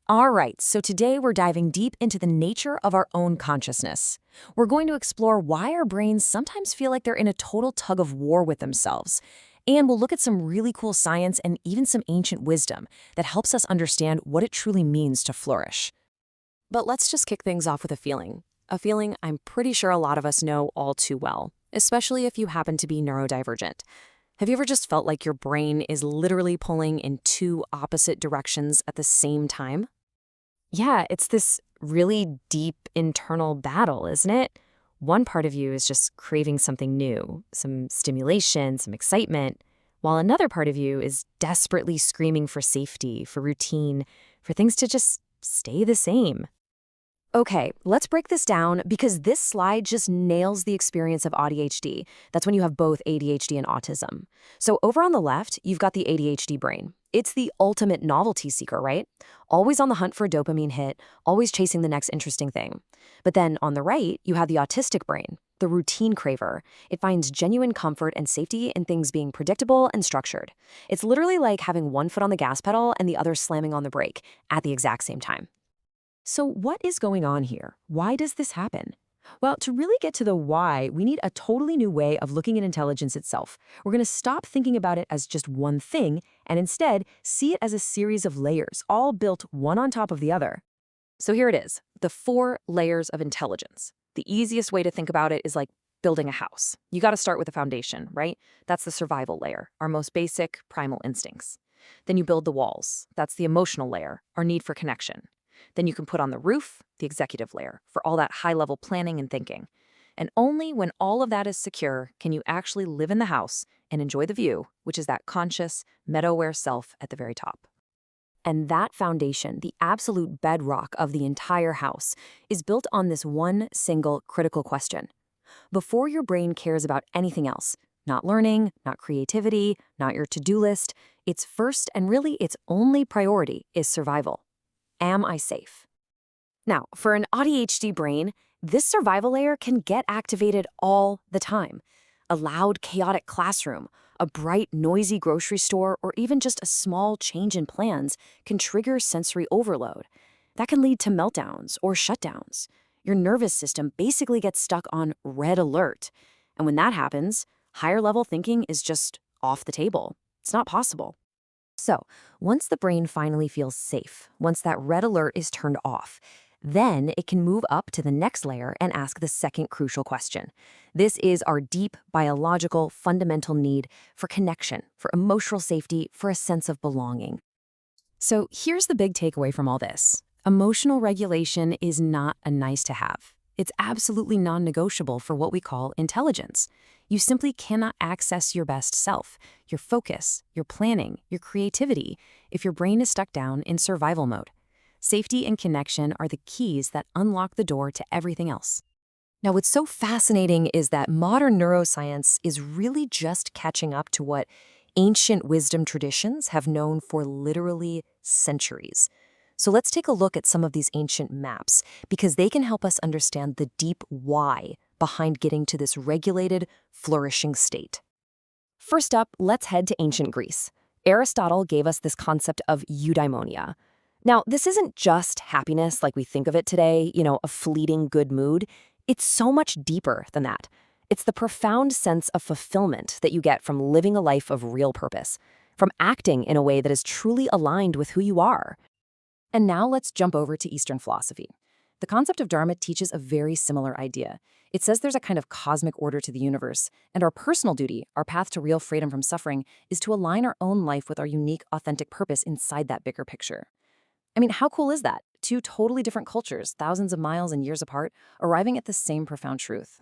All right, so today we're diving deep into the nature of our own consciousness. We're going to explore why our brains sometimes feel like they're in a total tug of war with themselves. And we'll look at some really cool science and even some ancient wisdom that helps us understand what it truly means to flourish. But let's just kick things off with a feeling. A feeling I'm pretty sure a lot of us know all too well, especially if you happen to be neurodivergent. Have you ever just felt like your brain is literally pulling in two opposite directions at the same time? Yeah, it's this really deep internal battle, isn't it? One part of you is just craving something new, some stimulation, some excitement, while another part of you is desperately screaming for safety, for routine, for things to just stay the same. Okay, let's break this down because this slide just nails the experience of AuDHD. That's when you have both ADHD and autism. So over on the left, you've got the ADHD brain. It's the ultimate novelty seeker, right? Always on the hunt for a dopamine hit, always chasing the next interesting thing. But then on the right, you have the autistic brain, the routine craver. It finds genuine comfort and safety in things being predictable and structured. It's literally like having one foot on the gas pedal and the other slamming on the brake at the exact same time. So what is going on here? Why does this happen? Well, to really get to the why, we need a totally new way of looking at intelligence itself. We're going to stop thinking about it as just one thing and instead see it as a series of layers, all built one on top of the other. So here it is, the 4 layers of intelligence. The easiest way to think about it is like building a house. You got to start with the foundation, right? That's the survival layer, our most basic primal instincts. Then you build the walls. That's the emotional layer, our need for connection. Then you can put on the roof, the executive layer, for all that high-level planning and thinking. And only when all of that is secure can you actually live in the house and enjoy the view, which is that conscious, meta-aware self at the very top. And that foundation, the absolute bedrock of the entire house, is built on this one single critical question. Before your brain cares about anything else, not learning, not creativity, not your to-do list, its first and really its only priority is survival. Am I safe? Now, for an AuDHD brain, this survival layer can get activated all the time. A loud, chaotic classroom, a bright, noisy grocery store, or even just a small change in plans can trigger sensory overload. That can lead to meltdowns or shutdowns. Your nervous system basically gets stuck on red alert. And when that happens, higher level thinking is just off the table. It's not possible. So, once the brain finally feels safe, once that red alert is turned off, then it can move up to the next layer and ask the second crucial question. This is our deep, biological, fundamental need for connection, for emotional safety, for a sense of belonging. So here's the big takeaway from all this. Emotional regulation is not a nice to have. It's absolutely non-negotiable for what we call intelligence. You simply cannot access your best self, your focus, your planning, your creativity, if your brain is stuck down in survival mode. Safety and connection are the keys that unlock the door to everything else. Now, what's so fascinating is that modern neuroscience is really just catching up to what ancient wisdom traditions have known for literally centuries. So let's take a look at some of these ancient maps because they can help us understand the deep why behind getting to this regulated, flourishing state. First up, let's head to ancient Greece. Aristotle gave us this concept of eudaimonia. Now, this isn't just happiness like we think of it today, a fleeting good mood. It's so much deeper than that. It's the profound sense of fulfillment that you get from living a life of real purpose, from acting in a way that is truly aligned with who you are. And now let's jump over to Eastern philosophy. The concept of dharma teaches a very similar idea. It says there's a kind of cosmic order to the universe, and our personal duty, our path to real freedom from suffering, is to align our own life with our unique, authentic purpose inside that bigger picture. I mean, how cool is that? 2 totally different cultures, thousands of miles and years apart, arriving at the same profound truth.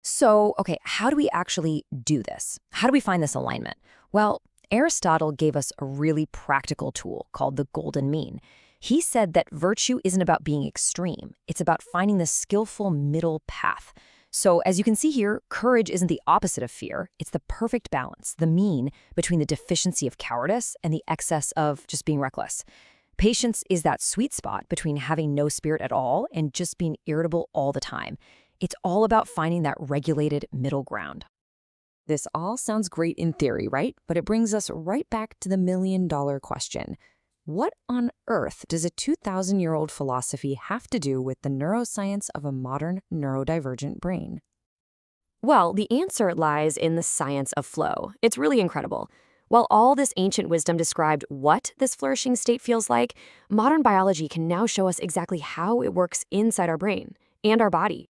So, okay, how do we actually do this? How do we find this alignment? Well, Aristotle gave us a really practical tool called the golden mean. He said that virtue isn't about being extreme. It's about finding the skillful middle path. So as you can see here, courage isn't the opposite of fear. It's the perfect balance, the mean between the deficiency of cowardice and the excess of just being reckless. Patience is that sweet spot between having no spirit at all and just being irritable all the time. It's all about finding that regulated middle ground. This all sounds great in theory, right? But it brings us right back to the million-dollar question. What on earth does a 2,000-year-old philosophy have to do with the neuroscience of a modern neurodivergent brain? Well, the answer lies in the science of flow. It's really incredible. While all this ancient wisdom described what this flourishing state feels like, modern biology can now show us exactly how it works inside our brain and our body.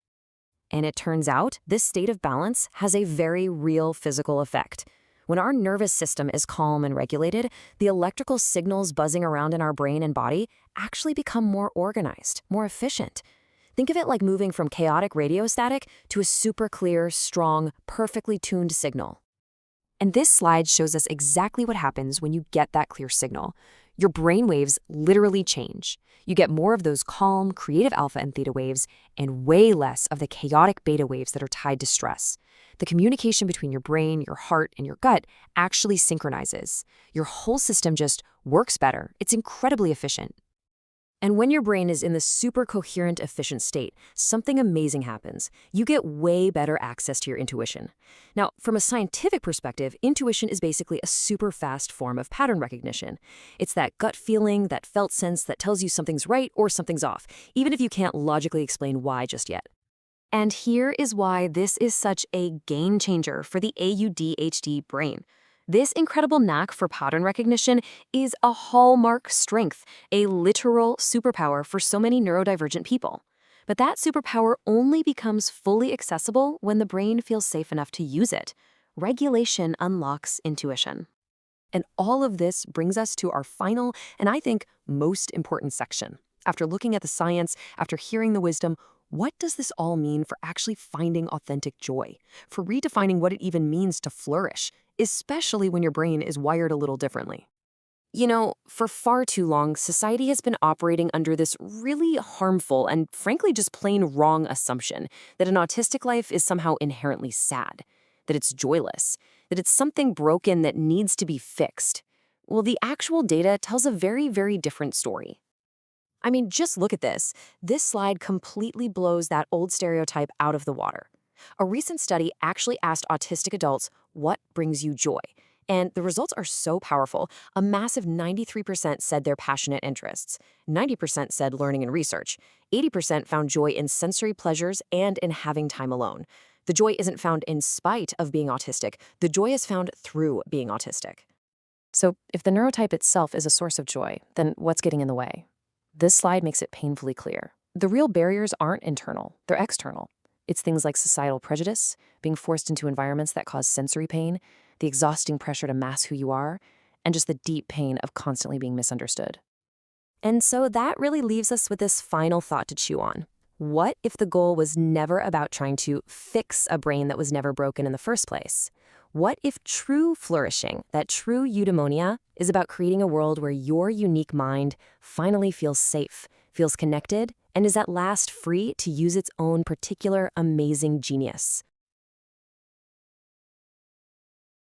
And it turns out this state of balance has a very real physical effect. When our nervous system is calm and regulated, the electrical signals buzzing around in our brain and body actually become more organized, more efficient. Think of it like moving from chaotic radio static to a super clear, strong, perfectly tuned signal. And this slide shows us exactly what happens when you get that clear signal. Your brain waves literally change. You get more of those calm, creative alpha and theta waves and way less of the chaotic beta waves that are tied to stress. The communication between your brain, your heart, and your gut actually synchronizes. Your whole system just works better. It's incredibly efficient. And when your brain is in this super coherent, efficient state, something amazing happens. You get way better access to your intuition. Now, from a scientific perspective, intuition is basically a super fast form of pattern recognition. It's that gut feeling, that felt sense that tells you something's right or something's off, even if you can't logically explain why just yet. And here is why this is such a game changer for the AuDHD brain. This incredible knack for pattern recognition is a hallmark strength, a literal superpower for so many neurodivergent people. But that superpower only becomes fully accessible when the brain feels safe enough to use it. Regulation unlocks intuition. And all of this brings us to our final and I think most important section. After looking at the science, after hearing the wisdom, what does this all mean for actually finding authentic joy? For redefining what it even means to flourish, especially when your brain is wired a little differently? You know, for far too long, society has been operating under this really harmful and frankly just plain wrong assumption that an autistic life is somehow inherently sad, that it's joyless, that it's something broken that needs to be fixed. Well, the actual data tells a very, very different story. I mean, just look at this. This slide completely blows that old stereotype out of the water. A recent study actually asked autistic adults, what brings you joy? And the results are so powerful. A massive 93% said their passionate interests. 90% said learning and research. 80% found joy in sensory pleasures and in having time alone. The joy isn't found in spite of being autistic. The joy is found through being autistic. So if the neurotype itself is a source of joy, then what's getting in the way? This slide makes it painfully clear. The real barriers aren't internal, they're external. It's things like societal prejudice, being forced into environments that cause sensory pain, the exhausting pressure to mask who you are, and just the deep pain of constantly being misunderstood. And so that really leaves us with this final thought to chew on. What if the goal was never about trying to fix a brain that was never broken in the first place? What if true flourishing, that true eudaimonia, is about creating a world where your unique mind finally feels safe, feels connected, and is at last free to use its own particular amazing genius?